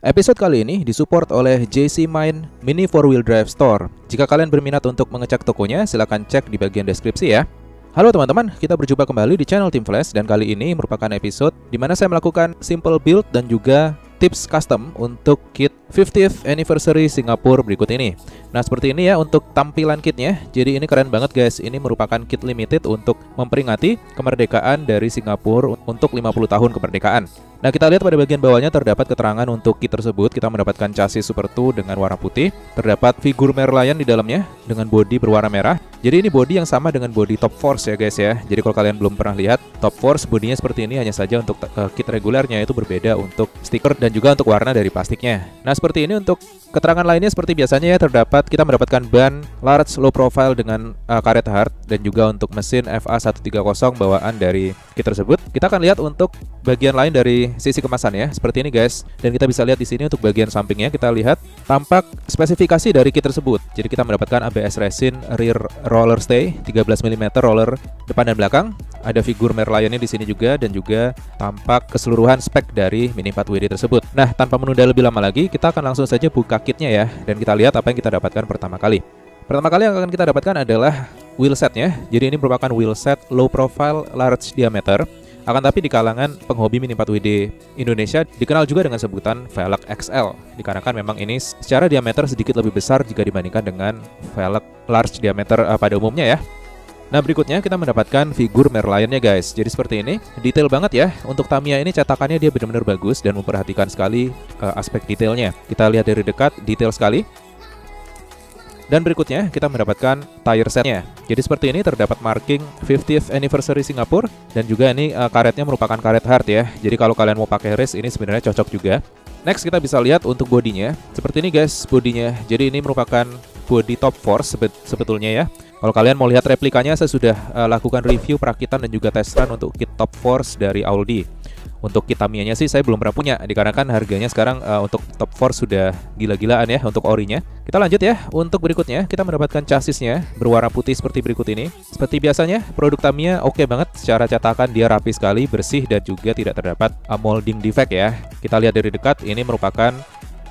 Episode kali ini disupport oleh JC Mine Mini 4-Wheel Drive Store. Jika kalian berminat untuk mengecek tokonya, silahkan cek di bagian deskripsi ya. Halo teman-teman, kita berjumpa kembali di channel Team Flash dan kali ini merupakan episode di mana saya melakukan simple build dan juga tips custom untuk kit 50th Anniversary Singapore berikut ini. Nah, seperti ini ya untuk tampilan kitnya. Jadi ini keren banget guys. Ini merupakan kit limited untuk memperingati kemerdekaan dari Singapura untuk 50 tahun kemerdekaan. Nah, kita lihat pada bagian bawahnya terdapat keterangan untuk kit tersebut. Kita mendapatkan chassis Super 2 dengan warna putih. Terdapat figur Merlion di dalamnya dengan bodi berwarna merah. Jadi ini bodi yang sama dengan bodi Top Force ya guys ya. Jadi kalau kalian belum pernah lihat, Top Force bodinya seperti ini, hanya saja untuk kit regulernya itu berbeda untuk stiker dan juga untuk warna dari plastiknya. Nah, seperti ini untuk keterangan lainnya seperti biasanya ya, kita mendapatkan ban large low profile dengan karet hard dan juga untuk mesin FA130 bawaan dari kit tersebut. Kita akan lihat untuk bagian lain dari sisi kemasan ya, seperti ini guys. Dan kita bisa lihat di sini untuk bagian sampingnya, kita lihat tampak spesifikasi dari kit tersebut. Jadi kita mendapatkan ABS resin rear roller stay 13 mm roller depan dan belakang. Ada figur Merlionnya di sini juga dan juga tampak keseluruhan spek dari Mini 4WD tersebut. Nah, tanpa menunda lebih lama lagi, kita akan langsung saja buka kitnya ya dan kita lihat apa yang kita dapatkan pertama kali. Pertama kali yang akan kita dapatkan adalah wheel setnya. Jadi ini merupakan wheel set low profile large diameter. Akan tapi di kalangan penghobi Mini 4WD Indonesia dikenal juga dengan sebutan velg XL, dikarenakan memang ini secara diameter sedikit lebih besar jika dibandingkan dengan velg large diameter pada umumnya ya. Nah, berikutnya kita mendapatkan figur Merlionnya guys. Jadi seperti ini, detail banget ya. Untuk Tamiya ini cetakannya dia benar-benar bagus dan memperhatikan sekali aspek detailnya. Kita lihat dari dekat, detail sekali. Dan berikutnya kita mendapatkan tire setnya. Jadi seperti ini, terdapat marking 50th Anniversary Singapore. Dan juga ini karetnya merupakan karet hard ya. Jadi kalau kalian mau pakai race, ini sebenarnya cocok juga. Next kita bisa lihat untuk bodinya. Seperti ini guys bodinya. Jadi ini merupakan body Top Force sebetulnya ya. Kalau kalian mau lihat replikanya, saya sudah lakukan review perakitan dan juga test run untuk kit Top Force dari Audi. Untuk kit Tamiya-nya sih saya belum pernah punya, dikarenakan harganya sekarang untuk Top Force sudah gila-gilaan ya untuk orinya. Kita lanjut ya, untuk berikutnya kita mendapatkan chassisnya berwarna putih seperti berikut ini. Seperti biasanya, produk Tamiya oke banget, secara cetakan dia rapi sekali, bersih dan juga tidak terdapat molding defect ya. Kita lihat dari dekat, ini merupakan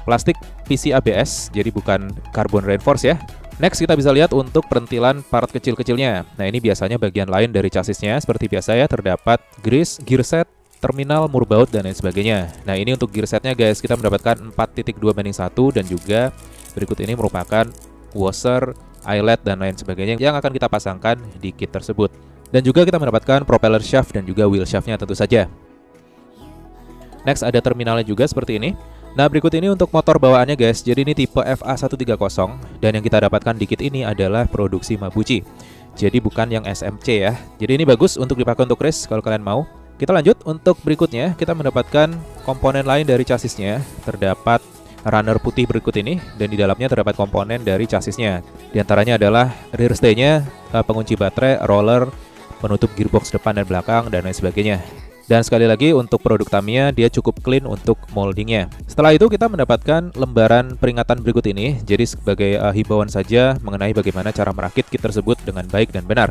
plastik PC ABS, jadi bukan carbon reinforce ya. Next kita bisa lihat untuk perintilan part kecil-kecilnya. Nah, ini biasanya bagian lain dari chassisnya. Seperti biasa ya, terdapat grease, gear set, terminal, murbaut, dan lain sebagainya. Nah, ini untuk gear setnya guys, kita mendapatkan 4.2:1 dan juga berikut ini merupakan washer, eyelet, dan lain sebagainya yang akan kita pasangkan di kit tersebut. Dan juga kita mendapatkan propeller shaft dan juga wheel shaftnya tentu saja. Next ada terminalnya juga seperti ini. Nah, berikut ini untuk motor bawaannya guys. Jadi ini tipe FA130 dan yang kita dapatkan di kit ini adalah produksi Mabuchi. Jadi bukan yang SMC ya. Jadi ini bagus untuk dipakai untuk race kalau kalian mau. Kita lanjut untuk berikutnya, kita mendapatkan komponen lain dari chassisnya. Terdapat runner putih berikut ini dan di dalamnya terdapat komponen dari chassisnya. Di antaranya adalah rear stay-nya, pengunci baterai, roller, penutup gearbox depan dan belakang, dan lain sebagainya. Dan sekali lagi untuk produk Tamiya dia cukup clean untuk moldingnya. Setelah itu kita mendapatkan lembaran peringatan berikut ini. Jadi sebagai himbauan saja mengenai bagaimana cara merakit kit tersebut dengan baik dan benar.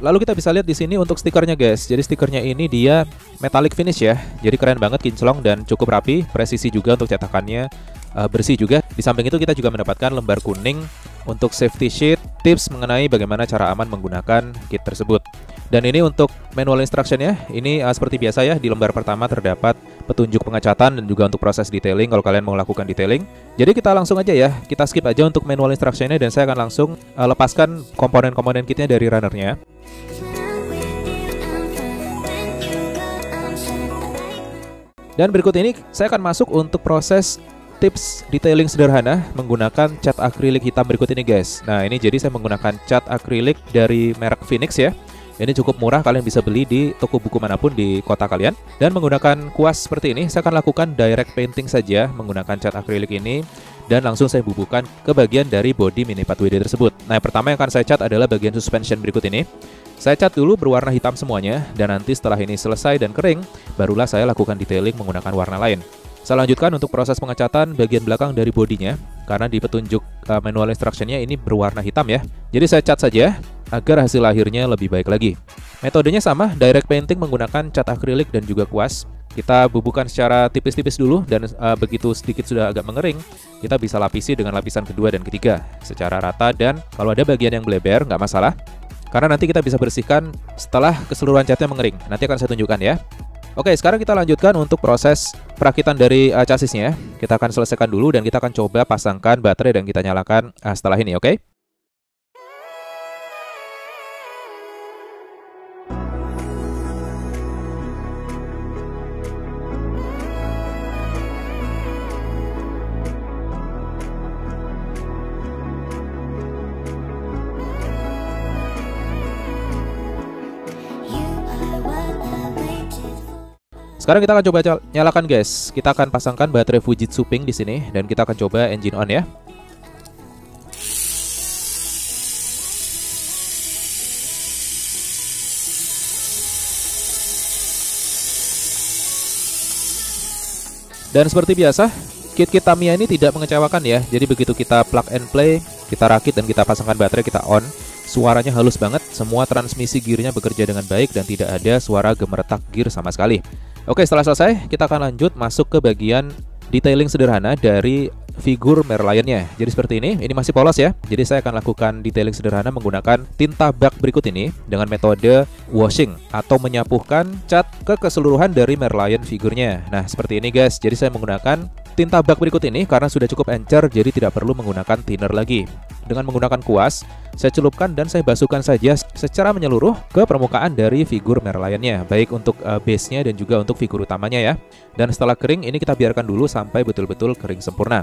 Lalu kita bisa lihat di sini untuk stikernya guys. Jadi stikernya ini dia metallic finish ya. Jadi keren banget, kinclong dan cukup rapi. Presisi juga untuk cetakannya, bersih juga. Di samping itu kita juga mendapatkan lembar kuning untuk safety sheet, tips mengenai bagaimana cara aman menggunakan kit tersebut. Dan ini untuk manual instruction-nya, ini seperti biasa ya, di lembar pertama terdapat petunjuk pengecatan dan juga untuk proses detailing kalau kalian mau lakukan detailing. Jadi kita langsung aja ya, kita skip aja untuk manual instruction-nya dan saya akan langsung lepaskan komponen-komponen kitnya dari runner-nya. Dan berikut ini saya akan masuk untuk proses tips detailing sederhana menggunakan cat akrilik hitam berikut ini guys. Nah, ini jadi saya menggunakan cat akrilik dari merek Phoenix ya. Ini cukup murah, kalian bisa beli di toko buku manapun di kota kalian. Dan menggunakan kuas seperti ini, saya akan lakukan direct painting saja menggunakan cat akrilik ini. Dan langsung saya bubuhkan ke bagian dari bodi Mini 4WD tersebut. Nah, yang pertama yang akan saya cat adalah bagian suspension berikut ini. Saya cat dulu berwarna hitam semuanya. Dan nanti setelah ini selesai dan kering, barulah saya lakukan detailing menggunakan warna lain. Saya lanjutkan untuk proses pengecatan bagian belakang dari bodinya. Karena di petunjuk manual instruction-nya ini berwarna hitam ya. Jadi saya cat saja agar hasil akhirnya lebih baik lagi. Metodenya sama, direct painting menggunakan cat akrilik dan juga kuas. kita bubukkan secara tipis-tipis dulu, dan begitu sedikit sudah agak mengering, kita bisa lapisi dengan lapisan kedua dan ketiga secara rata, dan kalau ada bagian yang bleber nggak masalah, karena nanti kita bisa bersihkan setelah keseluruhan catnya mengering. Nanti akan saya tunjukkan ya. Oke, sekarang kita lanjutkan untuk proses perakitan dari chassisnya. Kita akan selesaikan dulu dan kita akan coba pasangkan baterai dan kita nyalakan setelah ini, oke? Sekarang kita akan coba nyalakan, guys. Kita akan pasangkan baterai Fujitsu Pink di sini dan kita akan coba engine on ya. Dan seperti biasa, kit-kit Tamiya ini tidak mengecewakan ya. Jadi begitu kita plug and play, kita rakit dan kita pasangkan baterai, kita on, suaranya halus banget. Semua transmisi gearnya bekerja dengan baik dan tidak ada suara gemeretak gear sama sekali. Oke, setelah selesai, kita akan lanjut masuk ke bagian detailing sederhana dari figur Merlion-nya. Jadi seperti ini masih polos ya. Jadi saya akan lakukan detailing sederhana menggunakan tinta bak berikut ini dengan metode washing atau menyapuhkan cat ke keseluruhan dari Merlion figurnya. Nah, seperti ini guys. Jadi saya menggunakan tinta bak berikut ini karena sudah cukup encer, jadi tidak perlu menggunakan thinner lagi. Dengan menggunakan kuas, saya celupkan dan saya basuhkan saja secara menyeluruh ke permukaan dari figur Merlion-nya, baik untuk base-nya dan juga untuk figur utamanya ya. Dan setelah kering, ini kita biarkan dulu sampai betul-betul kering sempurna.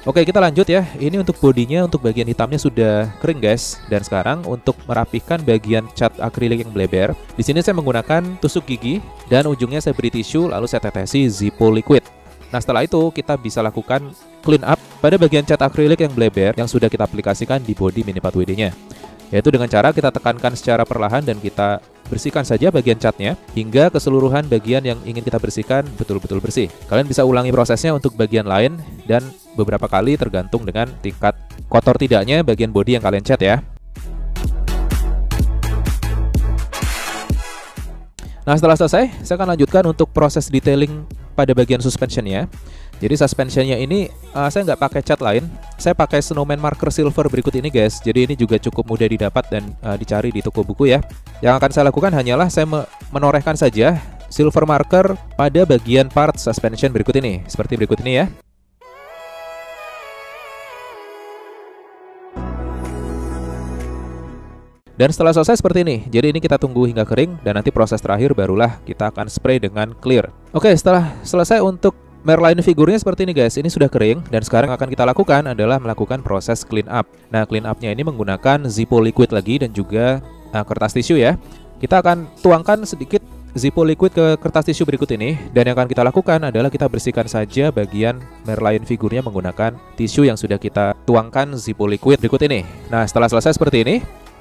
Oke, kita lanjut ya. Ini untuk bodinya, untuk bagian hitamnya sudah kering guys. Dan sekarang untuk merapikan bagian cat akrilik yang bleber, di sini saya menggunakan tusuk gigi dan ujungnya saya beri tisu lalu saya tetesi Zippo liquid. Nah, setelah itu kita bisa lakukan clean up pada bagian cat akrilik yang bleber yang sudah kita aplikasikan di bodi Mini 4WD-nya. Yaitu dengan cara kita tekankan secara perlahan dan kita bersihkan saja bagian catnya hingga keseluruhan bagian yang ingin kita bersihkan betul-betul bersih. Kalian bisa ulangi prosesnya untuk bagian lain dan beberapa kali tergantung dengan tingkat kotor tidaknya bagian bodi yang kalian cat ya. Nah, setelah selesai, saya akan lanjutkan untuk proses detailing pada bagian suspensionnya. Jadi suspensionnya ini saya nggak pakai cat lain, saya pakai Snowman marker silver berikut ini guys. Jadi ini juga cukup mudah didapat dan dicari di toko buku ya. Yang akan saya lakukan hanyalah saya menorehkan saja silver marker pada bagian part suspension berikut ini, seperti berikut ini ya. Dan setelah selesai seperti ini, jadi ini kita tunggu hingga kering dan nanti proses terakhir barulah kita akan spray dengan clear. Oke, setelah selesai untuk Merlion figurnya seperti ini guys, ini sudah kering dan sekarang akan kita lakukan adalah melakukan proses clean up. Nah, clean up-nya ini menggunakan Zippo liquid lagi dan juga kertas tisu ya. Kita akan tuangkan sedikit Zippo liquid ke kertas tisu berikut ini dan yang akan kita lakukan adalah kita bersihkan saja bagian Merlion figurnya menggunakan tisu yang sudah kita tuangkan Zippo liquid berikut ini. Nah, setelah selesai seperti ini,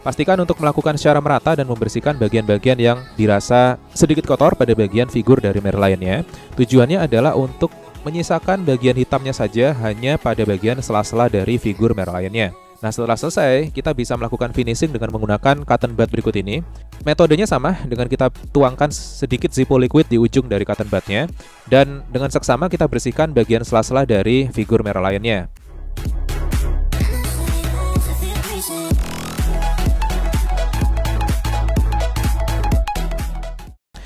pastikan untuk melakukan secara merata dan membersihkan bagian-bagian yang dirasa sedikit kotor pada bagian figur dari Merlion-nya. Tujuannya adalah untuk menyisakan bagian hitamnya saja hanya pada bagian sela-sela dari figur Merlion-nya. Nah, setelah selesai, kita bisa melakukan finishing dengan menggunakan cotton bud berikut ini. Metodenya sama dengan kita tuangkan sedikit Zippo liquid di ujung dari cotton bud-nya. Dan dengan seksama kita bersihkan bagian sela-sela dari figur Merlion-nya.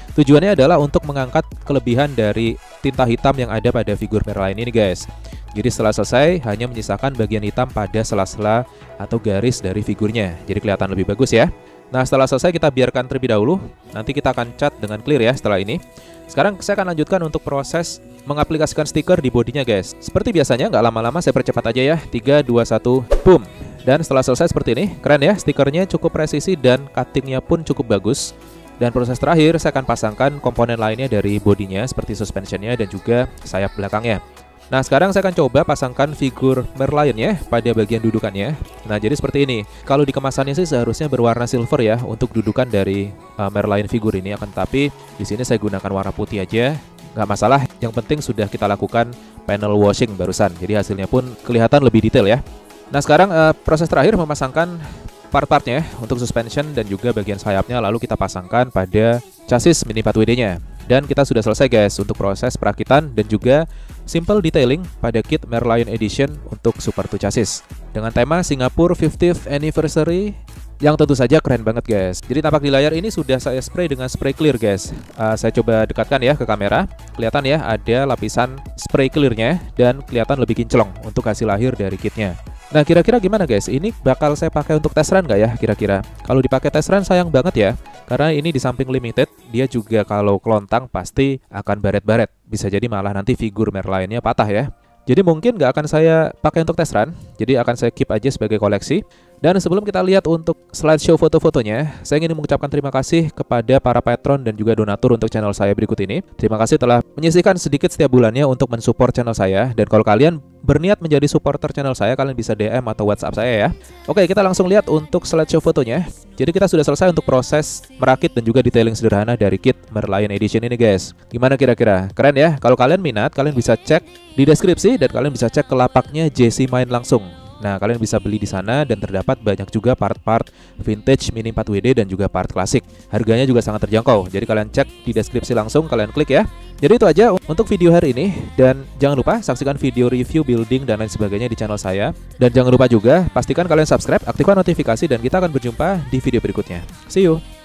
Tujuannya adalah untuk mengangkat kelebihan dari tinta hitam yang ada pada figur Merlion ini guys. Jadi setelah selesai hanya menyisakan bagian hitam pada sela-sela atau garis dari figurnya. Jadi kelihatan lebih bagus ya. Nah, setelah selesai kita biarkan terlebih dahulu. Nanti kita akan cat dengan clear ya setelah ini. Sekarang saya akan lanjutkan untuk proses mengaplikasikan stiker di bodinya guys. Seperti biasanya nggak lama-lama saya percepat aja ya. 3, 2, 1, boom. Dan setelah selesai seperti ini, keren ya, stikernya cukup presisi dan cuttingnya pun cukup bagus. Dan proses terakhir saya akan pasangkan komponen lainnya dari bodinya seperti suspensionnya dan juga sayap belakangnya. Nah, sekarang saya akan coba pasangkan figur Merlion-nya pada bagian dudukannya. Nah, jadi seperti ini. Kalau di kemasannya sih seharusnya berwarna silver ya untuk dudukan dari Merlion figur ini, akan tetapi di sini saya gunakan warna putih aja, nggak masalah. Yang penting sudah kita lakukan panel washing barusan, jadi hasilnya pun kelihatan lebih detail ya. Nah sekarang proses terakhir memasangkan part-partnya untuk suspension dan juga bagian sayapnya, lalu kita pasangkan pada chassis Mini 4WD nya. Dan kita sudah selesai guys untuk proses perakitan dan juga simple detailing pada kit Merlion Edition untuk Super 2 chassis dengan tema Singapore 50th Anniversary yang tentu saja keren banget guys. Jadi tampak di layar ini sudah saya spray dengan spray clear guys. Saya coba dekatkan ya ke kamera. Kelihatan ya ada lapisan spray clearnya dan kelihatan lebih kinclong untuk hasil akhir dari kitnya. Nah kira-kira gimana guys, ini bakal saya pakai untuk test run nggak ya kira-kira? Kalau dipakai test run sayang banget ya, karena ini di samping limited, dia juga kalau kelontang pasti akan baret-baret. Bisa jadi malah nanti figur Merlionnya patah ya. Jadi mungkin nggak akan saya pakai untuk test run, jadi akan saya keep aja sebagai koleksi. Dan sebelum kita lihat untuk slideshow foto-fotonya, saya ingin mengucapkan terima kasih kepada para patron dan juga donatur untuk channel saya berikut ini. Terima kasih telah menyisihkan sedikit setiap bulannya untuk mensupport channel saya. Dan kalau kalian berniat menjadi supporter channel saya, kalian bisa DM atau WhatsApp saya ya. Oke, kita langsung lihat untuk slideshow fotonya. Jadi kita sudah selesai untuk proses merakit dan juga detailing sederhana dari kit Merlion Edition ini guys. Gimana kira-kira? Keren ya? Kalau kalian minat, kalian bisa cek di deskripsi dan kalian bisa cek ke lapaknya JC Mine langsung. Nah, kalian bisa beli di sana dan terdapat banyak juga part-part vintage Mini 4WD dan juga part klasik. Harganya juga sangat terjangkau. Jadi kalian cek di deskripsi langsung, kalian klik ya. Jadi itu aja untuk video hari ini, dan jangan lupa saksikan video review building dan lain sebagainya di channel saya. Dan jangan lupa juga pastikan kalian subscribe, aktifkan notifikasi, dan kita akan berjumpa di video berikutnya. See you.